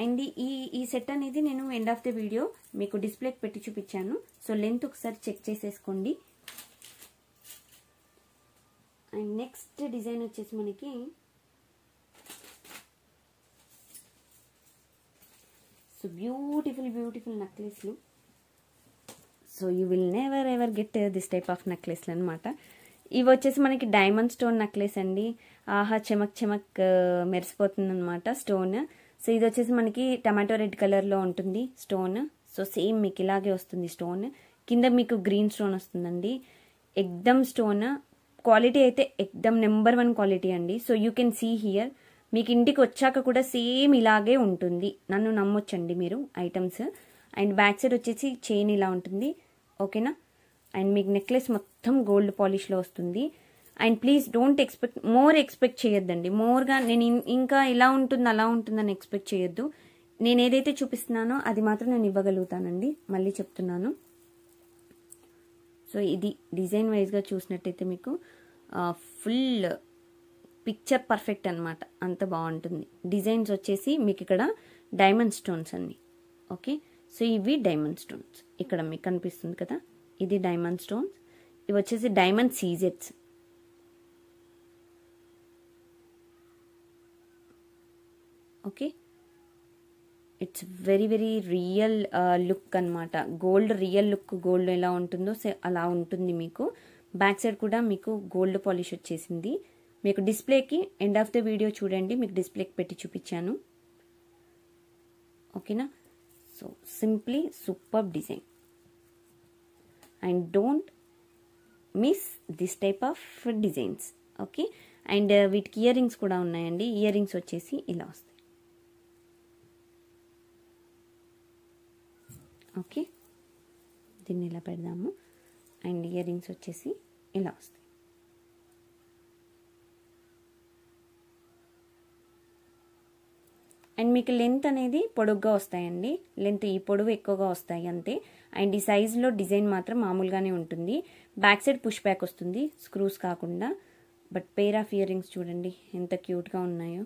Speaker 1: And ఈ సెట్ అనేది నేను ఎండ్ ఆఫ్ ద వీడియో మీకు డిస్ప్లేకి పెట్టి చూపించాను. సో లెంత్ ఒకసారి చెక్ చేసేసుకోండి. అండ్ నెక్స్ట్ డిజైన్ వచ్చేసి మనకి సో బ్యూటిఫుల్ నెక్లెస్లు. So you will never ever get this type of నెక్లెస్లు అనమాట. ఇవి వచ్చేసి మనకి డైమండ్ స్టోన్ నెక్లెస్ అండి. ఆహా చెమక్ మెరిసిపోతుంది అనమాట స్టోన్. సో ఇది వచ్చేసి మనకి టమాటో రెడ్ కలర్లో ఉంటుంది స్టోన్. సో సేమ్ మీకు ఇలాగే వస్తుంది స్టోన్. కింద మీకు గ్రీన్ స్టోన్ వస్తుందండి. ఎక్దమ్ స్టోన్ క్వాలిటీ అయితే ఎక్దమ్ నెంబర్ 1 క్వాలిటీ అండి. So you can see here. మీకు ఇంటికి వచ్చాక కూడా సేమ్ ఇలాగే ఉంటుంది, నన్ను నమ్మొచ్చండి మీరు ఐటమ్స్. అండ్ బ్యాక్ సైడ్ వచ్చేసి చైన్ ఇలా ఉంటుంది. ఓకేనా. అండ్ మీకు నెక్లెస్ మొత్తం గోల్డ్ పాలిష్లో వస్తుంది. అండ్ ప్లీజ్ డోంట్ ఎక్స్పెక్ట్ చేయొద్దండి. మోర్గా నేను ఇంకా ఇలా ఉంటుంది అలా ఉంటుందని ఎక్స్పెక్ట్ చేయొద్దు. నేను ఏదైతే చూపిస్తున్నానో అది మాత్రం నేను ఇవ్వగలుగుతానండి, మళ్ళీ చెప్తున్నాను. సో ఇది డిజైన్ వైజ్గా చూసినట్టయితే మీకు ఫుల్ పిక్చర్ పర్ఫెక్ట్ అనమాట, అంత బాగుంటుంది. డిజైన్స్ వచ్చేసి మీకు ఇక్కడ డైమండ్ స్టోన్స్ అండి. ఓకే. సో ఇవి డైమండ్ స్టోన్స్, ఇక్కడ మీకు కనిపిస్తుంది కదా, ఇది డైమండ్ స్టోన్స్. ఇవి వచ్చేసి డైమండ్ సీజెట్స్. Okay. It's very real look అనమాట. గోల్డ్ రియల్ లుక్, గోల్డ్ ఎలా ఉంటుందో అలా ఉంటుంది మీకు. బ్యాక్ సైడ్ కూడా మీకు గోల్డ్ పాలిష్ వచ్చేసింది. మీకు డిస్ప్లేకి ఎండ్ ఆఫ్ ద వీడియో చూడండి, మీకు డిస్ప్లేకి పెట్టి చూపించాను. ఓకేనా. So simply super design. And don't miss this type of designs. Okay. And వీటికి ఇయర్ రింగ్స్ కూడా ఉన్నాయండి. ఇయర్ రింగ్స్ వచ్చేసి ఇలా వస్తాయి. ఓకే. దీన్ని ఇలా పెడదాము. అండ్ ఇయర్ రింగ్స్ వచ్చేసి ఇలా వస్తాయి. అండ్ మీకు లెంత్ అనేది పొడుగ్గా వస్తాయండి. లెంత్ ఈ పొడవు ఎక్కువగా వస్తాయి అంతే. అండ్ ఈ సైజులో డిజైన్ మాత్రం మామూలుగానే ఉంటుంది. బ్యాక్ సైడ్ పుష్ బ్యాక్ వస్తుంది, స్క్రూస్ కాకుండా. But pair of ear rings చూడండి ఎంత క్యూట్గా ఉన్నాయో.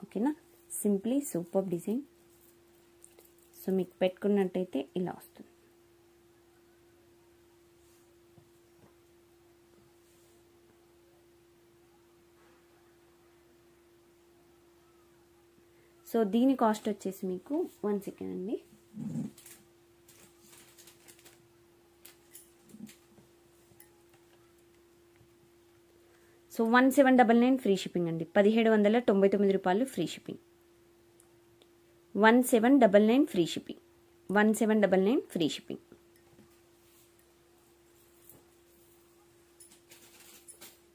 Speaker 1: ఓకేనా. Simply super design. సో మీకు పెట్టుకున్నట్టయితే ఇలా వస్తుంది. సో దీని కాస్ట్ వచ్చేసి మీకు 1 సెకండ్ అండి. సో 1799 ఫ్రీ షిప్పింగ్ అండి. 1799 రూపాయలు free shipping. 1799 free shipping. 1799 free shipping.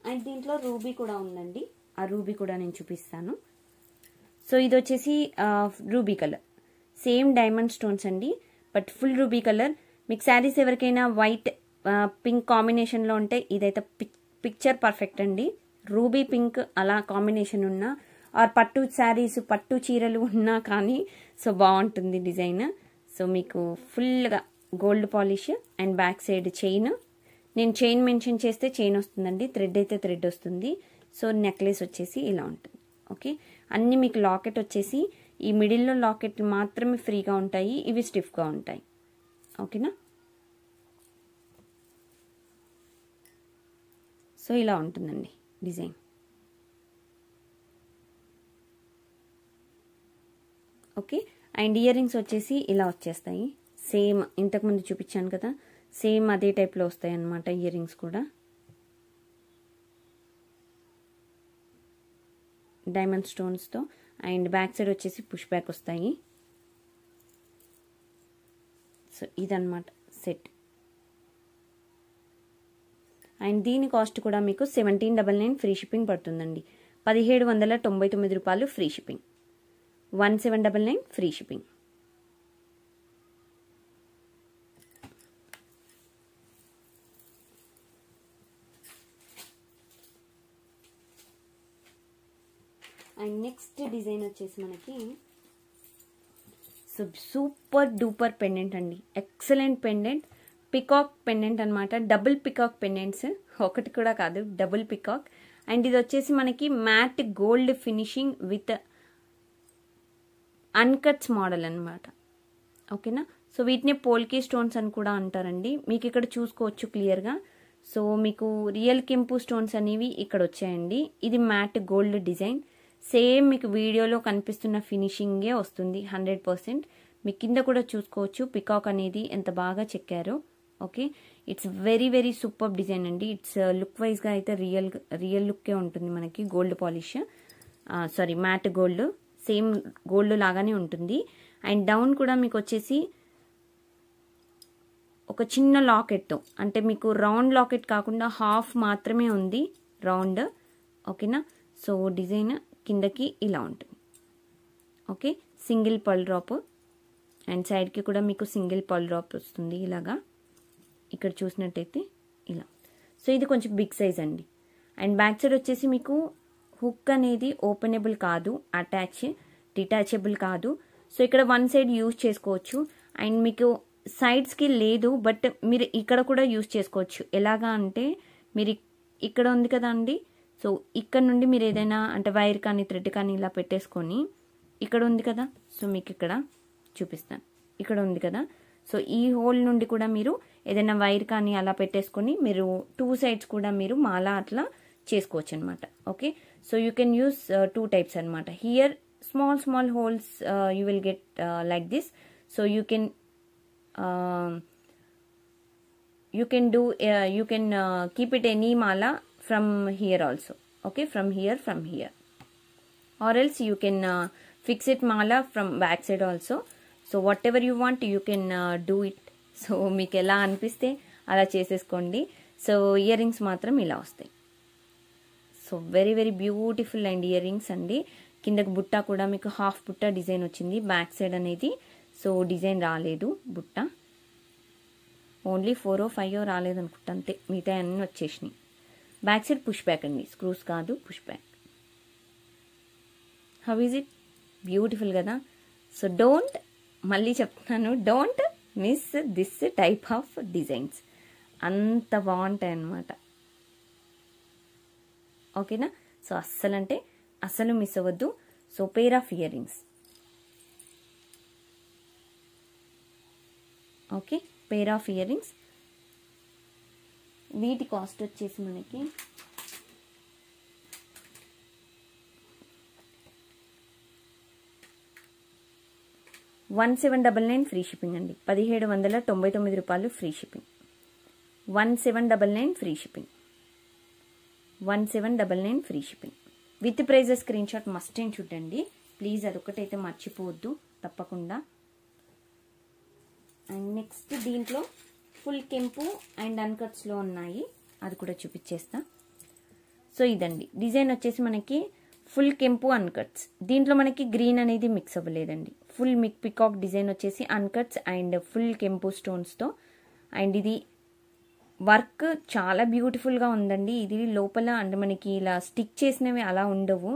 Speaker 1: And దీంట్లో రూబీ కూడా ఉందండి. ఆ రూబీ కూడా నేను చూపిస్తాను. సో ఇది వచ్చేసి ruby colour, same diamond stones అండి, బట్ ఫుల్ రూబీ కలర్. మీకు శారీస్ ఎవరికైనా వైట్ పింక్ కాంబినేషన్లో ఉంటే ఇదైతే పిక్చర్ పర్ఫెక్ట్ అండి. రూబీ పింక్ అలా కాంబినేషన్ ఉన్నా, ఆర్ పట్టు శారీస్ పట్టు చీరలు ఉన్నా కానీ సో బాగుంటుంది డిజైన్. సో మీకు ఫుల్గా gold polish and back side chain. నేను చైన్ మెన్షన్ చేస్తే చైన్ వస్తుందండి, థ్రెడ్ అయితే థ్రెడ్ వస్తుంది. సో నెక్లెస్ వచ్చేసి ఇలా ఉంటుంది. ఓకే. అన్నీ మీకు లాకెట్ వచ్చేసి ఈ మిడిల్లో లాకెట్లు మాత్రమే ఫ్రీగా ఉంటాయి, ఇవి స్టిఫ్గా ఉంటాయి. ఓకేనా. సో ఇలా ఉంటుందండి design. Okay. And earrings వచ్చేసి ఇలా వచ్చేస్తాయి. సేమ్ ఇంతకుముందు చూపించాను కదా, సేమ్ అదే టైప్లో వస్తాయి అన్నమాట ఇయర్ రింగ్స్ కూడా. డైమండ్ స్టోన్స్తో. అండ్ బ్యాక్ సైడ్ వచ్చేసి పుష్ బ్యాక్ వస్తాయి. సో ఇదన్నమాట సెట్. అండ్ దీని కాస్ట్ కూడా మీకు 1799 ఫ్రీ షిప్పింగ్ పడుతుందండి. 1799 రూపాయలు free shipping. 1799 free shipping. And next design వచ్చేసి మనకి సూపర్ డూపర్ పెండెంట్ అండి. ఎక్సలెంట్ పెండెంట్, పికాక్ పెండెంట్ అనమాట. డబుల్ పికాక్ పెండెంట్స్, ఒకటి కూడా కాదు, డబుల్ పికాక్. అండ్ ఇది వచ్చేసి మనకి matte gold finishing with అన్కట్స్ model అనమాట. ఓకేనా. సో వీటిని పోల్కీ స్టోన్స్ అని కూడా అంటారండి. మీకు ఇక్కడ చూసుకోవచ్చు క్లియర్గా. సో మీకు రియల్ కెంపు స్టోన్స్ అనేవి ఇక్కడ వచ్చాయండి. ఇది మ్యాట్ గోల్డ్ డిజైన్. సేమ్ మీకు వీడియోలో కనిపిస్తున్న ఫినిషింగే వస్తుంది 100%. మీ కింద కూడా చూసుకోవచ్చు పికాక్ అనేది ఎంత బాగా చెక్కారో. Okay, it's very very super design అండి. ఇట్స్ లుక్ వైజ్గా అయితే రియల్ లుక్కే ఉంటుంది మనకి. Gold polish, sorry matte gold, same gold లాగానే ఉంటుంది. అండ్ డౌన్ కూడా మీకు వచ్చేసి ఒక చిన్న లాకెట్, అంటే మీకు రౌండ్ లాకెట్ కాకుండా హాఫ్ మాత్రమే ఉంది రౌండ్. ఓకేనా. సో డిజైన్ కిందకి ఇలా ఉంటుంది. Okay, single pearl drop and సైడ్కి కూడా మీకు సింగిల్ పర్ల్ డ్రాప్ వస్తుంది ఇలాగా. ఇక్కడ చూసినట్టయితే ఇలా. సో ఇది కొంచెం బిగ్ సైజ్ అండి. అండ్ బ్యాక్ సైడ్ వచ్చేసి మీకు హుక్ అనేది ఓపెనబుల్ కాదు, డిటాచబుల్ కాదు. సో ఇక్కడ వన్ సైడ్ యూజ్ చేసుకోవచ్చు. అండ్ మీకు సైడ్స్కి లేదు, బట్ మీరు ఇక్కడ కూడా యూజ్ చేసుకోవచ్చు. ఎలాగా అంటే మీరు ఇక్కడ ఉంది కదా అండి, సో ఇక్కడ నుండి మీరు ఏదైనా అంటే వైర్ కానీ థ్రెడ్ కానీ ఇలా పెట్టేసుకొని, ఇక్కడ ఉంది కదా, సో మీకు ఇక్కడ చూపిస్తాను, ఇక్కడ ఉంది కదా, సో ఈ హోల్ నుండి కూడా మీరు ఏదైనా వైర్ కానీ అలా పెట్టేసుకొని మీరు 2 సైడ్స్ కూడా మీరు మాల అట్లా చేసుకోవచ్చు అనమాట. Okay, so you can use 2 types అనమాట. Here small holes you will get like this. So you can keep it any mala from here also. Okay, from here or else you can fix it mala from back side also. So whatever you want you can do it. So మీకు ఎలా అనిపిస్తే అలా చేసేసుకోండి. సో ఇయర్ రింగ్స్ మాత్రం ఇలా వస్తాయి. So very very beautiful and ear rings అండి. కిందకి బుట్ట కూడా మీకు హాఫ్ బుట్ట డిజైన్ వచ్చింది. బ్యాక్ సైడ్ అనేది సో డిజైన్ రాలేదు, బుట్ట ఓన్లీ 4 or 5 రాలేదనుకుంటా, అంతే, మిగతా అన్నీ వచ్చేసినాయి. బ్యాక్ సైడ్ పుష్ బ్యాక్ అండి, స్క్రూస్ కాదు, push back. How is it beautiful కదా. సో మళ్ళీ చెప్తున్నాను, don't miss this type of designs. అంత బాగుంటాయి అన్నమాట. ఓకేనా. సో అస్సలు మిస్ అవ్వద్దు. So pair of ear rings. Okay, pair of ear rings. వీటి కాస్ట్ వచ్చేసి మనకి $1799 ఫ్రీ షిప్పింగ్ అండి. 1799 రూపాయలు free shipping. 1799 free shipping. 1799 free shipping. With prices screen shot must and చూడండి ప్లీజ్, అదొకటైతే మర్చిపోవద్దు తప్పకుండా. అండ్ నెక్స్ట్ దీంట్లో ఫుల్ కెంపు అండ్ అన్కట్స్లో ఉన్నాయి, అది కూడా చూపించేస్తా. సో ఇదండి డిజైన్ వచ్చేసి మనకి ఫుల్ కెంపు అన్కట్స్. దీంట్లో మనకి గ్రీన్ అనేది మిక్స్ అవ్వలేదండి. ఫుల్ పికాక్ డిజైన్ వచ్చేసి అన్కట్స్ అండ్ ఫుల్ కెంపు స్టోన్స్తో. అండ్ ఇది వర్క్ చాలా బ్యూటిఫుల్గా ఉందండి. ఇది లోపల అంటే మనకి ఇలా స్టిక్ చేసినవి అలా ఉండవు,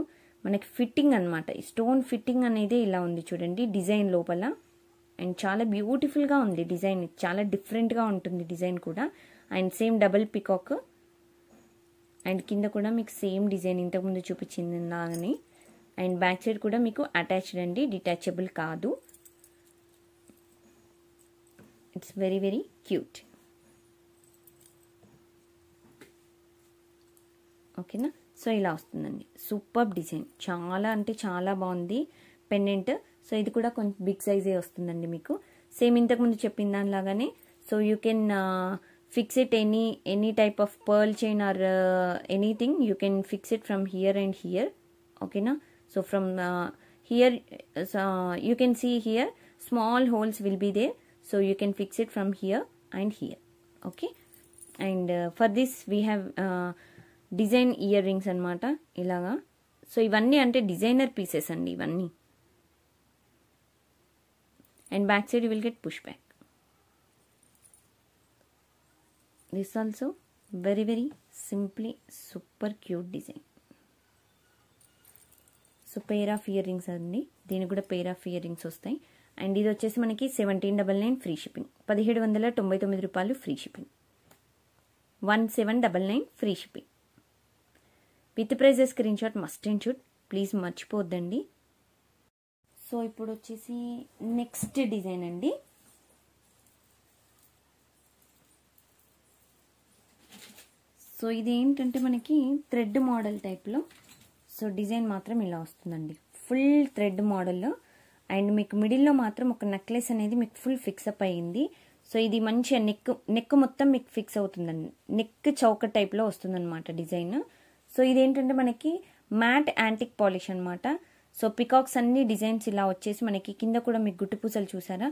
Speaker 1: మనకి ఫిట్టింగ్ అనమాట. ఈ స్టోన్ ఫిట్టింగ్ అనేది ఇలా ఉంది చూడండి డిజైన్ లోపల. అండ్ చాలా బ్యూటిఫుల్గా ఉంది డిజైన్, చాలా డిఫరెంట్గా ఉంటుంది డిజైన్ కూడా. And same double peacock. And కింద కూడా మీకు సేమ్ డిజైన్ ఇంతకుముందు చూపించింది లాగానే. అండ్ బ్యాక్ సైడ్ కూడా మీకు అటాచ్డ్ అండి, డిటాచబుల్ కాదు. It's very very cute. ఓకేనా. సో ఇలా వస్తుందండి, సూపర్ డిజైన్, చాలా అంటే చాలా బాగుంది పెండెంట్. సో ఇది కూడా కొంచెం బిగ్ సైజే వస్తుందండి మీకు, సేమ్ ఇంతకుముందు చెప్పిన దానిలాగానే. So you can fix it any type of pearl chain or anything, you can fix it from here and here. ఓకేనా. So from here you can see here small holes will be there. So you can fix it from here and here. Okay. And for this we have design ear rings అనమాట ఇలాగా. సో ఇవన్నీ అంటే డిజైనర్ పీసెస్ అండి ఇవన్నీ. And back side you will get push back. This also very very simply super cute design. So pair of ear rings అండి, దీనికి కూడా పెయిర్ ఆఫ్ ఇయర్ రింగ్స్ వస్తాయి. అండ్ ఇది వచ్చేసి మనకి 1799 ఫ్రీ షిప్పింగ్, 1799 రూపాయలు free shipping, 1799 free shipping. With prices screen shot must and should, please మర్చిపోద్దండి. సో ఇప్పుడు వచ్చేసి నెక్స్ట్ డిజైన్ అండి. సో ఇది ఏంటంటే మనకి థ్రెడ్ మోడల్ టైప్లో. సో డిజైన్ మాత్రం ఇలా వస్తుందండి, ఫుల్ థ్రెడ్ మోడల్లో. అండ్ మీకు మిడిల్లో మాత్రం ఒక నెక్లెస్ అనేది మీకు ఫుల్ ఫిక్సప్ అయ్యింది. సో ఇది మంచిగా నెక్ మొత్తం మీకు ఫిక్స్ అవుతుందండి, నెక్ చౌక టైప్లో వస్తుందన్నమాట డిజైన్. సో ఇదేంటంటే మనకి మ్యాట్ యాంటిక్ పాలిష్ అనమాట. సో పికాక్స్ అన్ని డిజైన్స్ ఇలా వచ్చేసి మనకి కింద కూడా మీకు గుట్టు పూసలు చూసారా.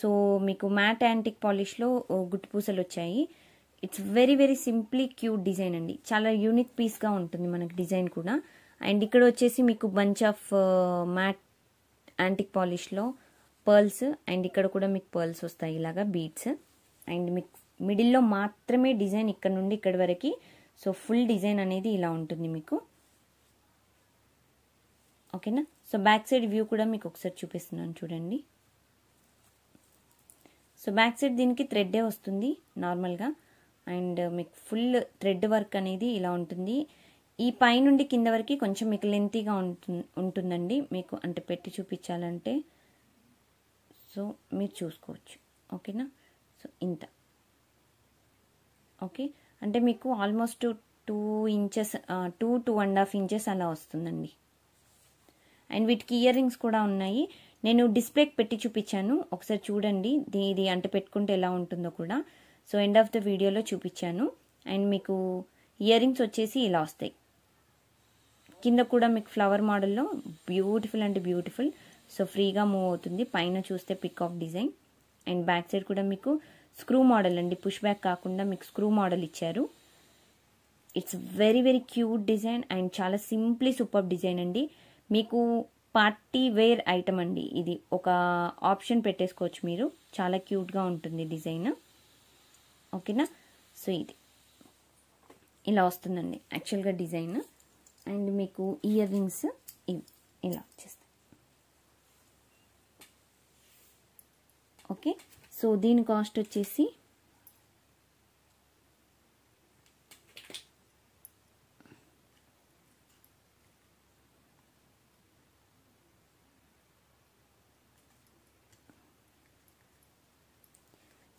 Speaker 1: సో మీకు మ్యాట్ యాంటిక్ పాలిష్లో గుట్టు పూసలు వచ్చాయి. It's very very simply cute design అండి, చాలా యూనిక్ పీస్గా ఉంటుంది మనకి డిజైన్ కూడా. అండ్ ఇక్కడ వచ్చేసి మీకు బంచ్ ఆఫ్ మ్యాట్ యాంటిక్ పాలిష్లో పర్ల్స్, అండ్ ఇక్కడ కూడా మీకు పర్ల్స్ వస్తాయి ఇలాగా బీడ్స్. అండ్ మీకు మిడిల్లో మాత్రమే డిజైన్ ఇక్కడ నుండి ఇక్కడ వరకు. సో ఫుల్ డిజైన్ అనేది ఇలా ఉంటుంది మీకు, ఓకేనా. సో బ్యాక్ సైడ్ వ్యూ కూడా మీకు ఒకసారి చూపిస్తున్నాను చూడండి. సో బ్యాక్ సైడ్ దీనికి థ్రెడ్డే వస్తుంది నార్మల్గా. అండ్ మీకు ఫుల్ థ్రెడ్ వర్క్ అనేది ఇలా ఉంటుంది. ఈ పై నుండి కింద వరకు కొంచెం మీకు లెంతీగా ఉంటుందండి మీకు, అంటే పెట్టి చూపించాలంటే. సో మీరు చూసుకోవచ్చు, ఓకేనా. సో ఇంత ఓకే, అంటే మీకు ఆల్మోస్ట్ 2 ఇంచెస్ 2.5 ఇంచెస్ అలా వస్తుందండి. అండ్ వీటికి ఇయర్ రింగ్స్ కూడా ఉన్నాయి, నేను డిస్ప్లేకి పెట్టి చూపించాను, ఒకసారి చూడండి ఇది అంటే పెట్టుకుంటే ఎలా ఉంటుందో కూడా. సో ఎండ్ ఆఫ్ ద వీడియోలో చూపించాను. అండ్ మీకు ఇయర్ రింగ్స్ వచ్చేసి ఇలా వస్తాయి, కింద కూడా మీకు ఫ్లవర్ మోడల్లో బ్యూటిఫుల్ అంటే బ్యూటిఫుల్. సో ఫ్రీగా మూవ్ అవుతుంది. పైన చూస్తే peacock design. And back side కూడా మీకు స్క్రూ మోడల్ అండి, పుష్ బ్యాక్ కాకుండా మీకు స్క్రూ మోడల్ ఇచ్చారు. It's very very cute design and చాలా సింప్లీ సూపర్ డిజైన్ అండి. మీకు పార్టీ వేర్ ఐటమ్ అండి, ఇది ఒక ఆప్షన్ పెట్టేసుకోవచ్చు మీరు, చాలా క్యూట్గా ఉంటుంది డిజైన్, ఓకేనా. సో ఇది ఇలా వస్తుందండి యాక్చువల్గా డిజైన్. అండ్ మీకు ఇయర్ రింగ్స్ ఇలా వచ్చేస్తాయి, ఓకే. సో దీని కాస్ట్ వచ్చేసి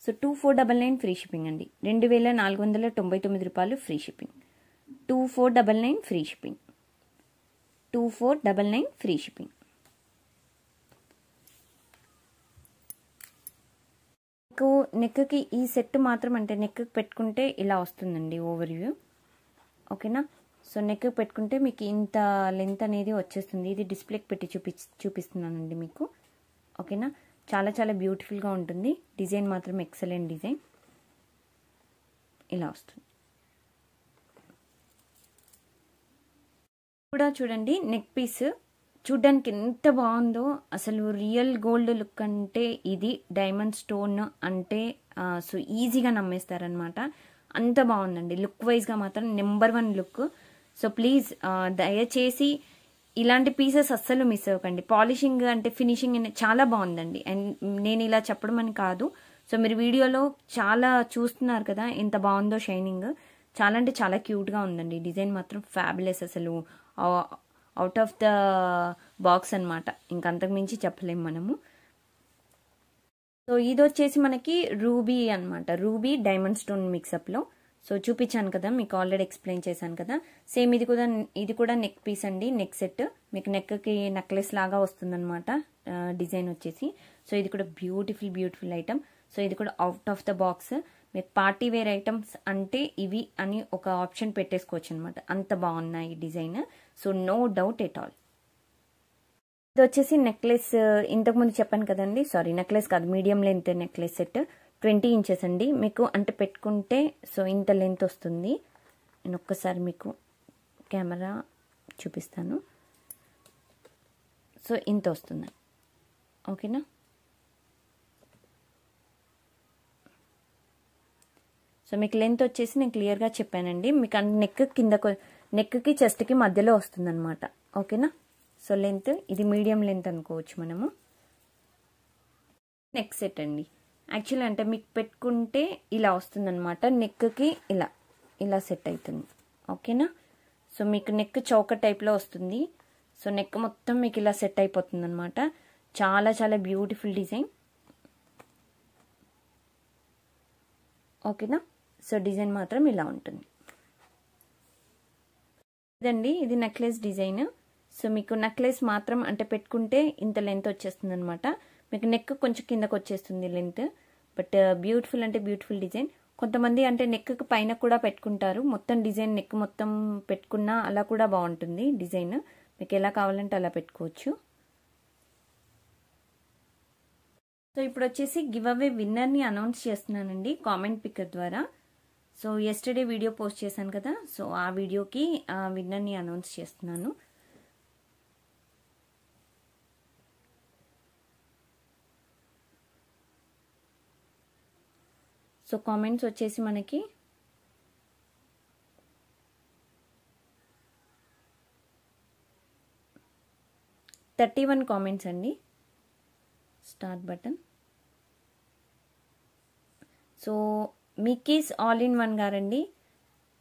Speaker 1: సో 2499 ఫ్రీ షిప్పింగ్ అండి, 2499 రూపాయలు free shipping, 2499 free shipping, 2499 free shipping. మీకు నెక్కి ఈ సెట్ మాత్రం అంటే నెక్కి పెట్టుకుంటే ఇలా వస్తుందండి ఓవర్ వ్యూ, ఓకేనా. సో నెక్కి పెట్టుకుంటే మీకు ఇంత లెంత్ అనేది వచ్చేస్తుంది. ఇది డిస్ప్లేకి పెట్టి చూపిస్తున్నానండి మీకు, ఓకేనా. చాలా చాలా బ్యూటిఫుల్గా ఉంటుంది డిజైన్ మాత్రం, ఎక్సలెంట్ డిజైన్. ఇలా వస్తుంది కూడా చూడండి. నెక్ పీస్ చూడ్డానికి ఎంత బాగుందో అసలు, రియల్ గోల్డ్ లుక్ అంటే ఇది, డైమండ్ స్టోన్ అంటే సో ఈజీగా నమ్మేస్తారనమాట, అంత బాగుందండి. లుక్ వైజ్గా మాత్రం నెంబర్ 1 లుక్. సో ప్లీజ్ దయచేసి ఇలాంటి పీసెస్ అస్సలు మిస్ అవ్వకండి. పాలిషింగ్ అంటే ఫినిషింగ్ చాలా బాగుందండి. అండ్ నేను ఇలా చెప్పడం అని కాదు, సో మీరు వీడియోలో చాలా చూస్తున్నారు కదా ఎంత బాగుందో షైనింగ్, చాలా అంటే చాలా క్యూట్గా ఉందండి. డిజైన్ మాత్రం ఫ్యాబులస్, అసలు అవుట్ ఆఫ్ ద బాక్స్ అనమాట, ఇంకంతకు మించి చెప్పలేము మనము. సో ఇది వచ్చేసి మనకి రూబీ అనమాట, రూబీ డైమండ్ స్టోన్ మిక్సప్లో. సో చూపించాను కదా మీకు, ఆల్రెడీ ఎక్స్ప్లెయిన్ చేశాను కదా. సేమ్ ఇది కూడా నెక్ పీస్ అండి, నెక్ సెట్ మీకు నెక్కి నెక్లెస్ లాగా వస్తుందన్నమాట డిజైన్ వచ్చేసి. సో ఇది కూడా బ్యూటిఫుల్ ఐటమ్. సో ఇది కూడా అవుట్ ఆఫ్ ద బాక్స్, మీకు పార్టీ వేర్ ఐటమ్స్ అంటే ఇవి అని ఒక ఆప్షన్ పెట్టేసుకోవచ్చు అనమాట, అంత బాగున్నాయి design. So no doubt at all. ఇది వచ్చేసి నెక్లెస్, ఇంతకుముందు చెప్పాను కదండి, సారీ నెక్లెస్ కాదు, medium length necklace set, 20 inches అండి మీకు, అంటే పెట్టుకుంటే సో ఇంత లెంత్ వస్తుంది. నేను ఒక్కసారి మీకు కెమెరా చూపిస్తాను. సో ఇంత వస్తుంది, ఓకేనా. మీకు లెంత్ వచ్చేసి నేను క్లియర్గా చెప్పానండి. మీకు నెక్ కిందకు, నెక్కి చెస్ట్కి మధ్యలో వస్తుందన్నమాట. ఓకేనా? సో లెంత్ ఇది మీడియం లెంత్ అనుకోవచ్చు మనము. నెక్ సెట్ అండి. యాక్చువల్లీ అంటే మీకు పెట్టుకుంటే ఇలా వస్తుందన్నమాట. నెక్కి ఇలా ఇలా సెట్ అవుతుంది. ఓకేనా? సో మీకు నెక్ చౌక టైప్లో వస్తుంది. సో నెక్ మొత్తం మీకు ఇలా సెట్ అయిపోతుంది అనమాట. చాలా చాలా బ్యూటిఫుల్ డిజైన్. ఓకేనా? సో డిజైన్ మాత్రం ఇలా ఉంటుంది. ఇదండి, ఇది నెక్లెస్ డిజైన్. సో మీకు నెక్లెస్ మాత్రం అంటే పెట్టుకుంటే ఇంత లెంత్ వచ్చేస్తుంది అనమాట. మీకు నెక్ కొంచెం కిందకు వచ్చేస్తుంది లెంత్. బట్ బ్యూటిఫుల్ అంటే బ్యూటిఫుల్ డిజైన్. కొంతమంది అంటే నెక్ పైన కూడా పెట్టుకుంటారు. మొత్తం డిజైన్ నెక్ మొత్తం పెట్టుకున్నా అలా కూడా బాగుంటుంది డిజైన్. మీకు ఎలా కావాలంటే అలా పెట్టుకోవచ్చు. సో ఇప్పుడు వచ్చేసి గివ్ అవే విన్నర్ని అనౌన్స్ చేస్తున్నానండి కామెంట్ పిక్కర్ ద్వారా. సో ఎస్టర్డే వీడియో పోస్ట్ చేశాను కదా, సో ఆ వీడియోకి విన్నర్ని అనౌన్స్ చేస్తున్నాను. సో కామెంట్స్ వచ్చేసి మనకి 31 కామెంట్స్ అండి. Start button. So Mickey's all in one గారండి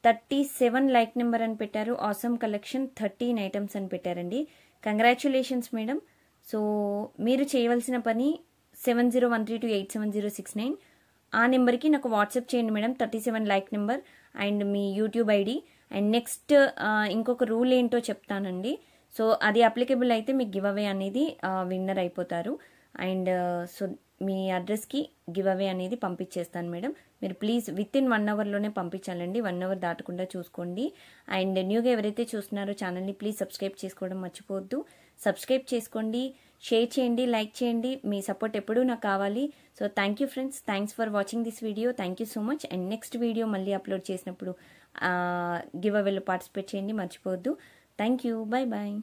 Speaker 1: 37 లైక్ నెంబర్ అని పెట్టారు. ఆసమ్ కలెక్షన్ 13 ఐటమ్స్ అని పెట్టారండి. Congratulations madam. సో మీరు చేయవలసిన పని 7013287069 ఆ నెంబర్కి నాకు వాట్సాప్ చేయండి madam. 37 like number and me YouTube ID. And next ఇంకొక రూల్ ఏంటో చెప్తానండి. సో అది అప్లికేబుల్ అయితే మీకు గివ్ అవే అనేది విన్నర్ అయిపోతారు. అండ్ సో మీ అడ్రస్కి గివ్ అవే అనేది పంపించేస్తాను మేడం. మీరు ప్లీజ్ విత్ ఇన్ 1 అవర్లోనే పంపించాలండి. 1 అవర్ దాటకుండా చూసుకోండి. అండ్ న్యూగా ఎవరైతే చూస్తున్నారో ఛానల్ని ప్లీజ్ సబ్స్క్రైబ్ చేసుకోవడం మర్చిపోవద్దు. సబ్స్క్రైబ్ చేసుకోండి, షేర్ చేయండి, లైక్ చేయండి. మీ సపోర్ట్ ఎప్పుడూ నాకు కావాలి. So thank you friends. Thanks for watching this video. Thank you so much. And next video మళ్ళీ అప్లోడ్ చేసినప్పుడు గివ్ అవేలో పార్టిసిపేట్ చేయండి మర్చిపోవద్దు. Thank you. Bye bye.